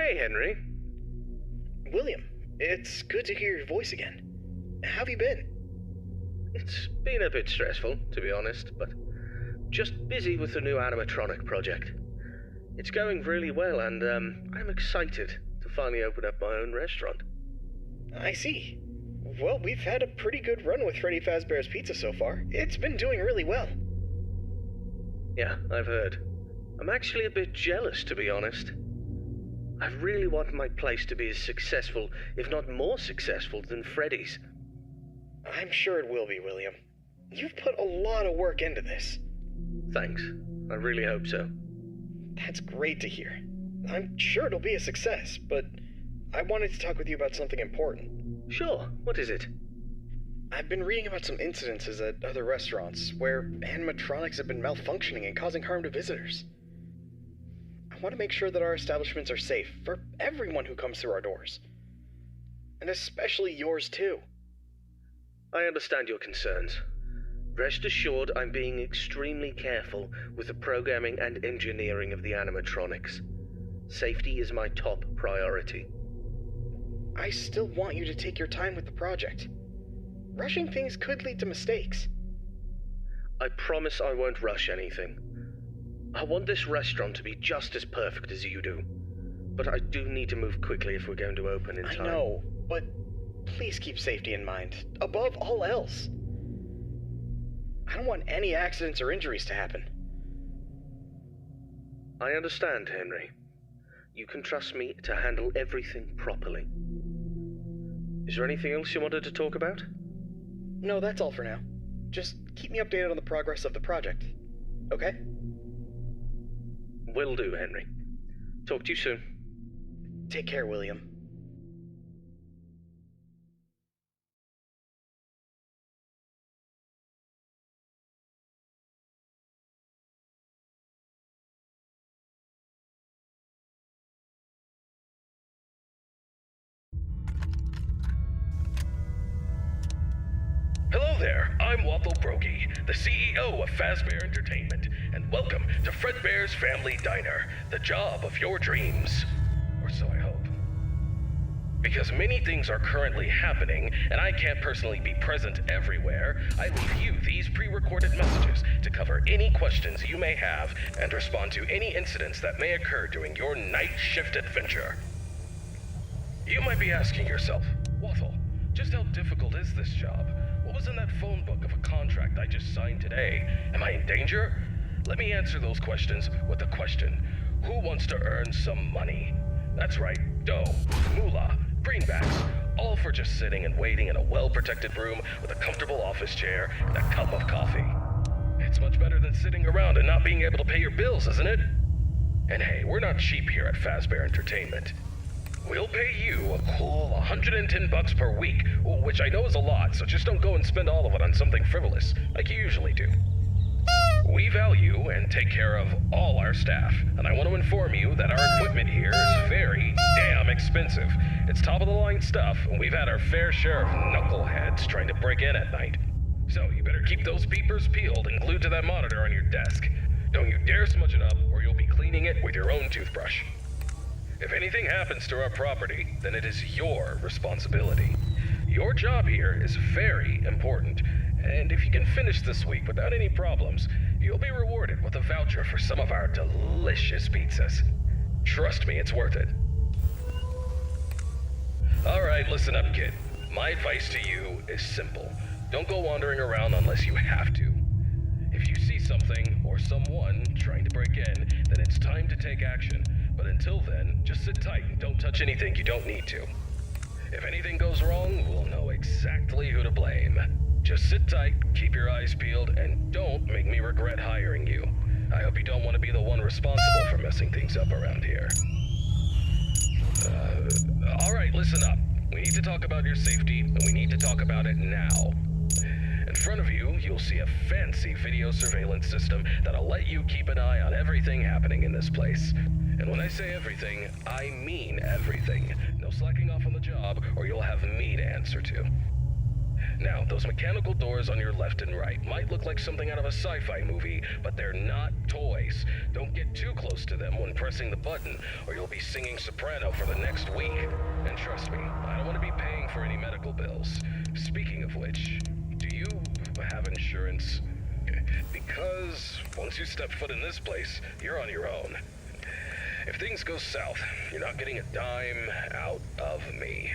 Hey, Henry. William, it's good to hear your voice again. How have you been? It's been a bit stressful, to be honest, but just busy with the new animatronic project. It's going really well, and I'm excited to finally open up my own restaurant. I see. Well, we've had a pretty good run with Freddy Fazbear's Pizza so far. It's been doing really well. Yeah, I've heard. I'm actually a bit jealous, to be honest. I really want my place to be as successful, if not more successful, than Freddy's. I'm sure it will be, William. You've put a lot of work into this. Thanks. I really hope so. That's great to hear. I'm sure it'll be a success, but I wanted to talk with you about something important. Sure, what is it? I've been reading about some incidences at other restaurants where animatronics have been malfunctioning and causing harm to visitors. I want to make sure that our establishments are safe for everyone who comes through our doors. And especially yours too. I understand your concerns. Rest assured I'm being extremely careful with the programming and engineering of the animatronics. Safety is my top priority. I still want you to take your time with the project. Rushing things could lead to mistakes. I promise I won't rush anything. I want this restaurant to be just as perfect as you do. But I do need to move quickly if we're going to open in time. I know, but please keep safety in mind, above all else. I don't want any accidents or injuries to happen. I understand, Henry. You can trust me to handle everything properly. Is there anything else you wanted to talk about? No, that's all for now. Just keep me updated on the progress of the project, okay? Will do, Henry. Talk to you soon. Take care, William. Hello there, I'm Waffle Brokey, the CEO of Fazbear Entertainment, and welcome to Fredbear's Family Diner, the job of your dreams. Or so I hope. Because many things are currently happening, and I can't personally be present everywhere, I leave you these pre-recorded messages to cover any questions you may have and respond to any incidents that may occur during your night shift adventure. You might be asking yourself, Waffle, just how difficult is this job? What was in that phone book of a contract I just signed today? Am I in danger? Let me answer those questions with a question. Who wants to earn some money? That's right, dough, moolah, greenbacks, all for just sitting and waiting in a well-protected room with a comfortable office chair and a cup of coffee. It's much better than sitting around and not being able to pay your bills, isn't it? And hey, we're not cheap here at Fazbear Entertainment. We'll pay you a cool $110 per week, which I know is a lot, so just don't go and spend all of it on something frivolous, like you usually do. We value and take care of all our staff, and I want to inform you that our equipment here is very damn expensive. It's top-of-the-line stuff, and we've had our fair share of knuckleheads trying to break in at night. So you better keep those peepers peeled and glued to that monitor on your desk. Don't you dare smudge it up, or you'll be cleaning it with your own toothbrush. If anything happens to our property, then it is your responsibility. Your job here is very important, and if you can finish this week without any problems, you'll be rewarded with a voucher for some of our delicious pizzas. Trust me, it's worth it. Alright, listen up, kid. My advice to you is simple. Don't go wandering around unless you have to. If you see something or someone trying to break in, then it's time to take action. But until then, just sit tight and don't touch anything you don't need to. If anything goes wrong, we'll know exactly who to blame. Just sit tight, keep your eyes peeled, and don't make me regret hiring you. I hope you don't want to be the one responsible for messing things up around here. Alright, listen up. We need to talk about your safety, and we need to talk about it now. In front of you, you'll see a fancy video surveillance system that'll let you keep an eye on everything happening in this place. And when I say everything, I mean everything. No slacking off on the job, or you'll have me to answer to. Now, those mechanical doors on your left and right might look like something out of a sci-fi movie, but they're not toys. Don't get too close to them when pressing the button, or you'll be singing soprano for the next week. And trust me, I don't want to be paying for any medical bills. Speaking of which, do you have insurance? Because once you step foot in this place, you're on your own. If things go south, you're not getting a dime out of me.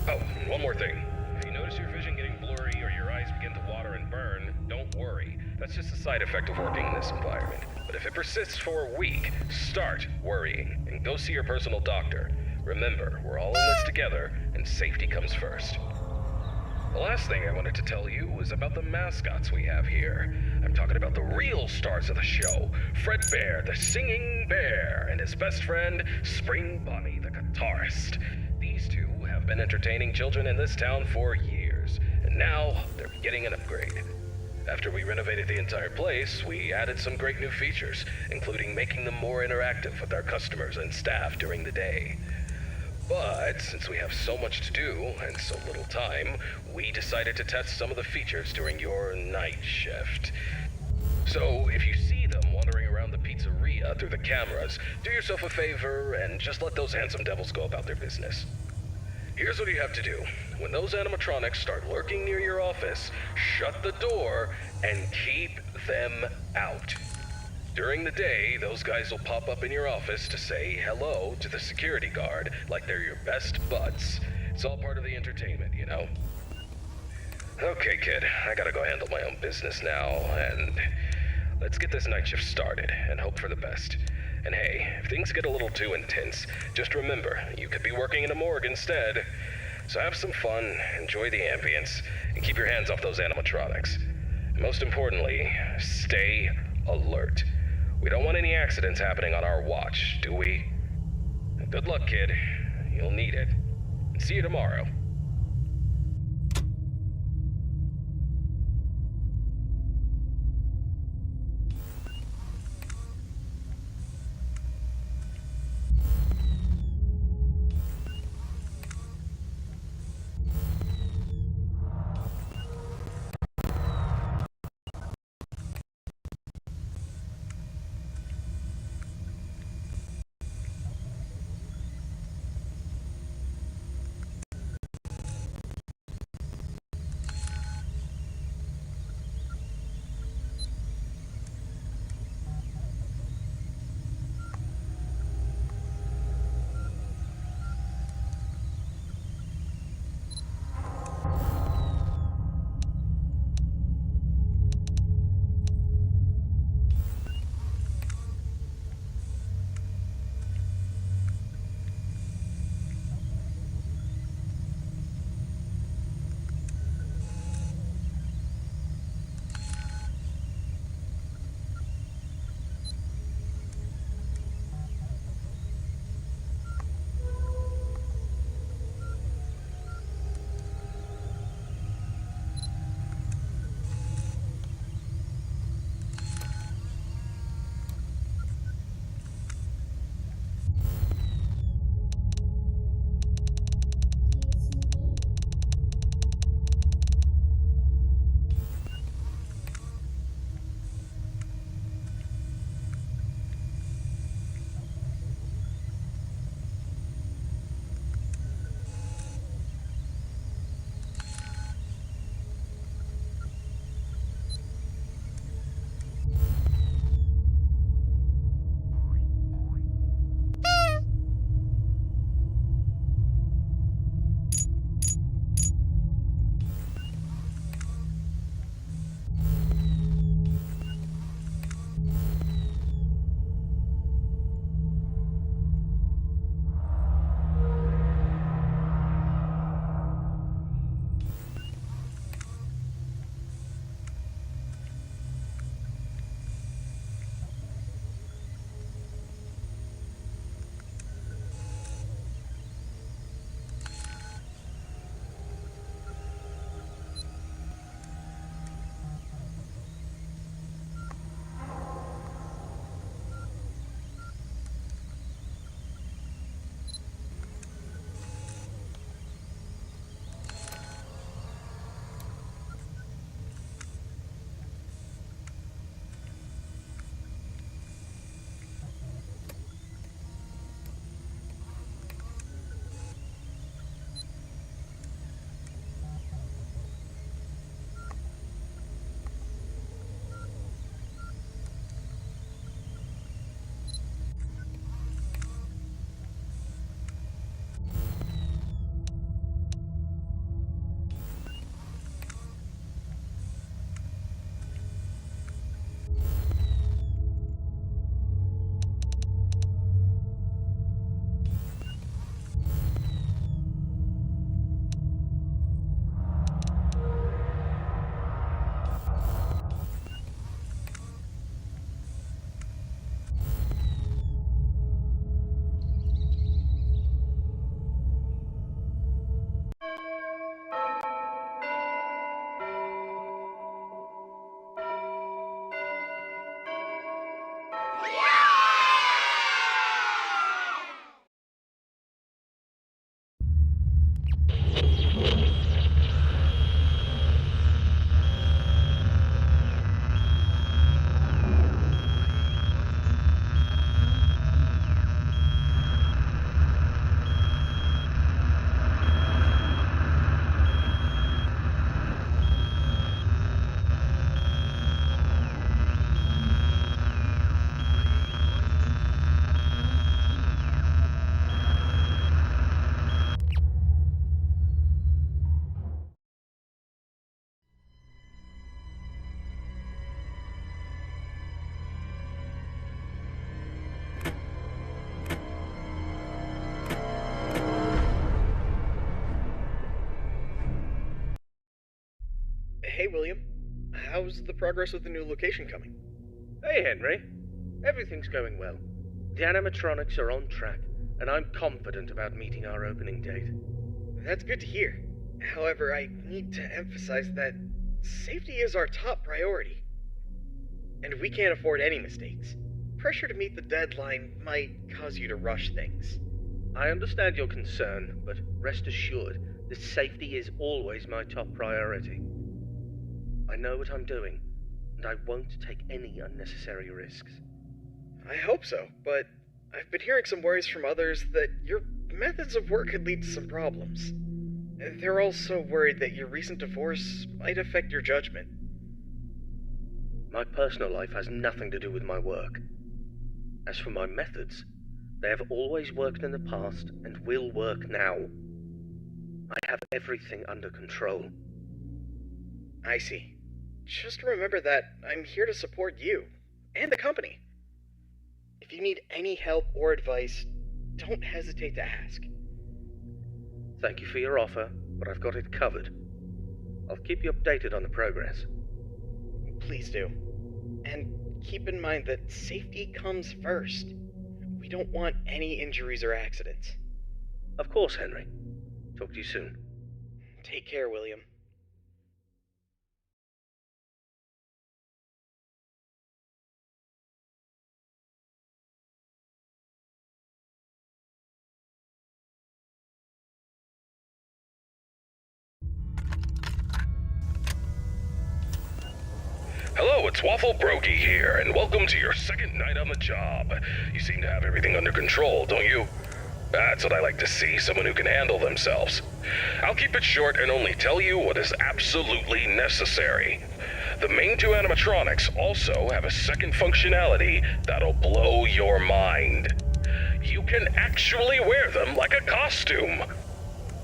Oh, one more thing. If you notice your vision getting blurry or your eyes begin to water and burn, don't worry. That's just a side effect of working in this environment. But if it persists for a week, start worrying and go see your personal doctor. Remember, we're all in this together, and safety comes first. The last thing I wanted to tell you is about the mascots we have here. I'm talking about the real stars of the show, Fredbear, the singing bear, and his best friend, Spring Bunny, the guitarist. These two have been entertaining children in this town for years, and now they're getting an upgrade. After we renovated the entire place, we added some great new features, including making them more interactive with our customers and staff during the day. But since we have so much to do and so little time, we decided to test some of the features during your night shift. So if you see them wandering around the pizzeria through the cameras, do yourself a favor and just let those handsome devils go about their business. Here's what you have to do. When those animatronics start lurking near your office, shut the door and keep them out. During the day, those guys will pop up in your office to say hello to the security guard like they're your best buds. It's all part of the entertainment, you know? Okay, kid, I gotta go handle my own business now, and let's get this night shift started and hope for the best. And hey, if things get a little too intense, just remember, you could be working in a morgue instead. So have some fun, enjoy the ambience, and keep your hands off those animatronics. And most importantly, stay alert. We don't want any accidents happening on our watch, do we? Good luck, kid. You'll need it. And see you tomorrow. Hey, William. How's the progress with the new location coming? Hey, Henry. Everything's going well. The animatronics are on track, and I'm confident about meeting our opening date. That's good to hear. However, I need to emphasize that safety is our top priority. And we can't afford any mistakes. Pressure to meet the deadline might cause you to rush things. I understand your concern, but rest assured that safety is always my top priority. I know what I'm doing, and I won't take any unnecessary risks. I hope so, but I've been hearing some worries from others that your methods of work could lead to some problems. They're also worried that your recent divorce might affect your judgment. My personal life has nothing to do with my work. As for my methods, they have always worked in the past and will work now. I have everything under control. I see. Just remember that I'm here to support you and the company. If you need any help or advice, don't hesitate to ask. Thank you for your offer, but I've got it covered. I'll keep you updated on the progress. Please do. And keep in mind that safety comes first. We don't want any injuries or accidents. Of course, Henry. Talk to you soon. Take care, William. Hello, it's Waffle Brokey here, and welcome to your second night on the job. You seem to have everything under control, don't you? That's what I like to see, someone who can handle themselves. I'll keep it short and only tell you what is absolutely necessary. The main two animatronics also have a second functionality that'll blow your mind. You can actually wear them like a costume.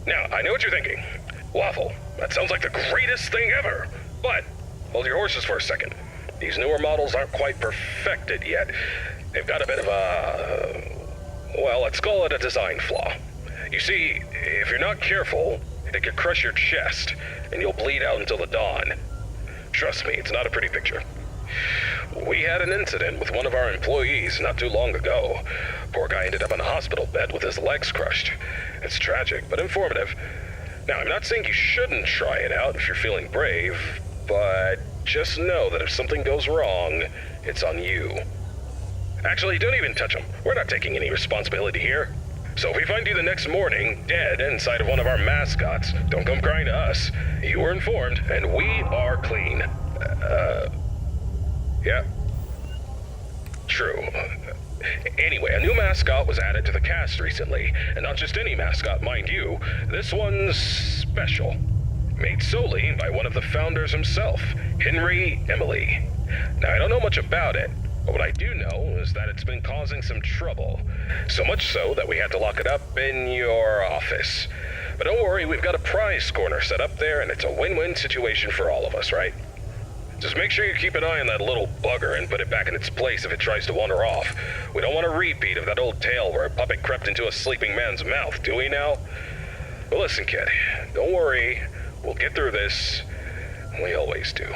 Now, I know what you're thinking. Waffle, that sounds like the greatest thing ever. But hold your horses for a second. These newer models aren't quite perfected yet. They've got a bit of a... well, let's call it a design flaw. You see, if you're not careful, it could crush your chest, and you'll bleed out until the dawn. Trust me, it's not a pretty picture. We had an incident with one of our employees not too long ago. Poor guy ended up in a hospital bed with his legs crushed. It's tragic, but informative. Now, I'm not saying you shouldn't try it out if you're feeling brave, but just know that if something goes wrong, it's on you. Actually, don't even touch him. We're not taking any responsibility here. So if we find you the next morning, dead inside of one of our mascots, don't come crying to us. You were informed, and we are clean. Yeah. True. Anyway, a new mascot was added to the cast recently, and not just any mascot, mind you. This one's special. Made solely by one of the founders himself, Henry Emily. Now, I don't know much about it, but what I do know is that it's been causing some trouble. So much so that we had to lock it up in your office. But don't worry, we've got a prize corner set up there, and it's a win-win situation for all of us, right? Just make sure you keep an eye on that little bugger and put it back in its place if it tries to wander off. We don't want a repeat of that old tale where a puppet crept into a sleeping man's mouth, do we now? But listen, kid, don't worry. We'll get through this. We always do.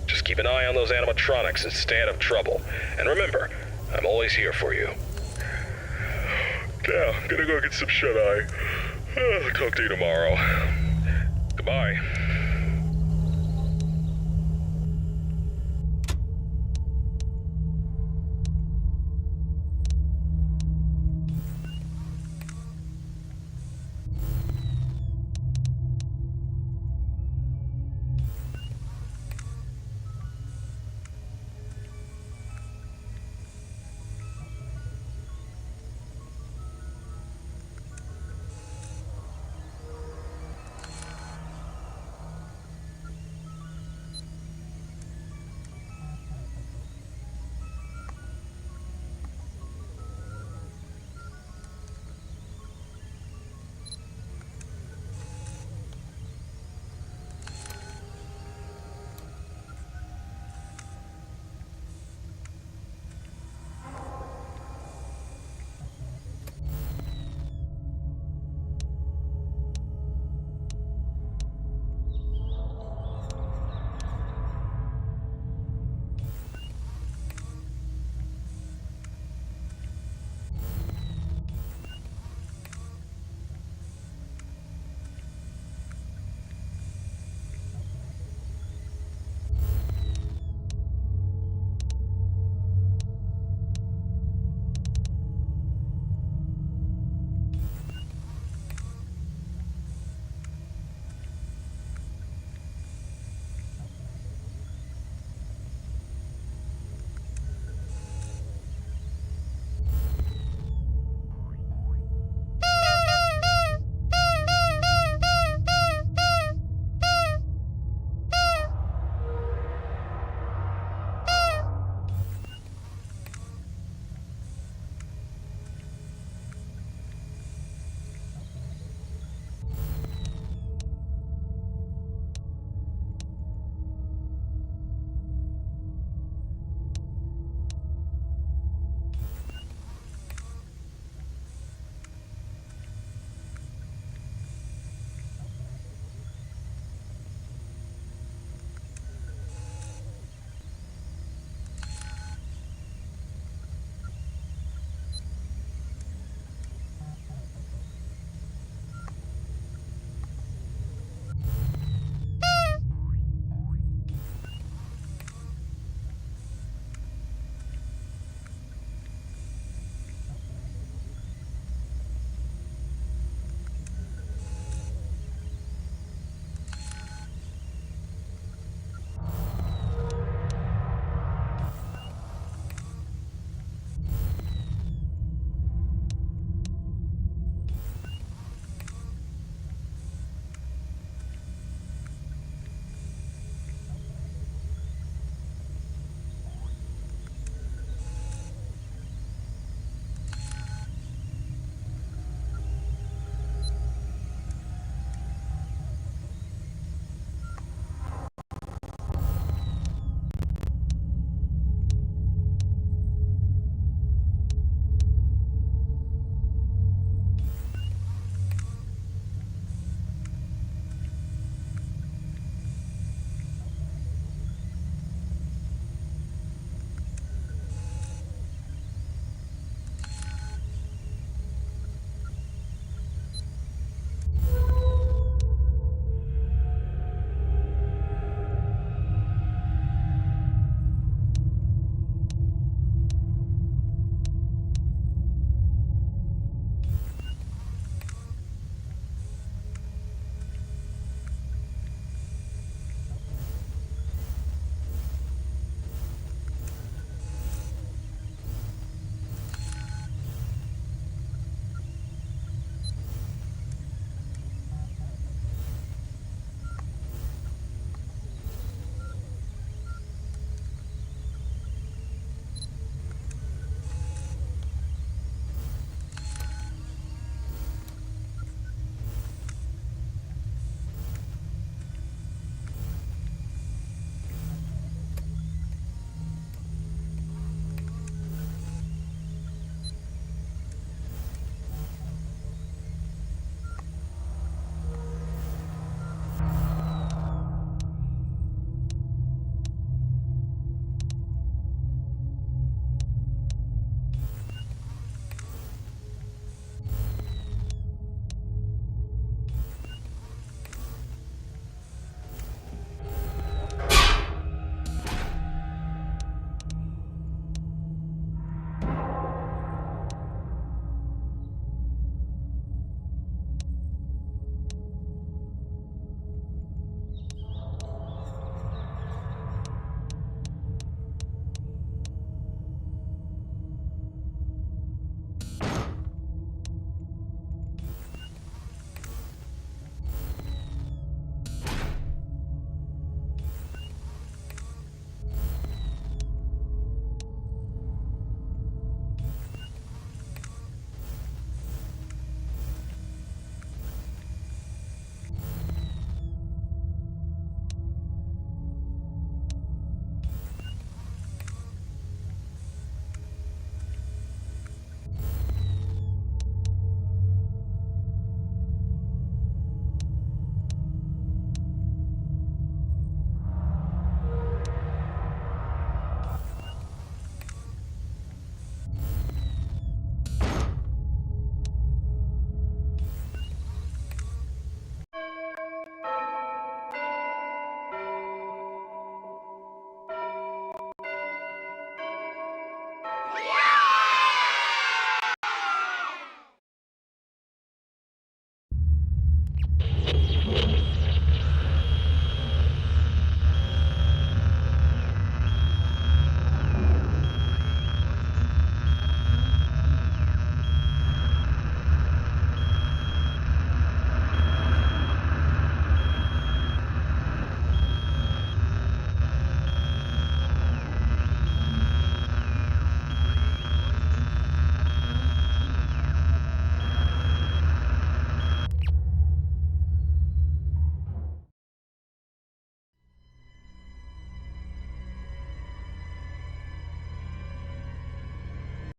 Just keep an eye on those animatronics and stay out of trouble. And remember, I'm always here for you. Yeah, gonna go get some shut-eye. Talk to you tomorrow. Goodbye.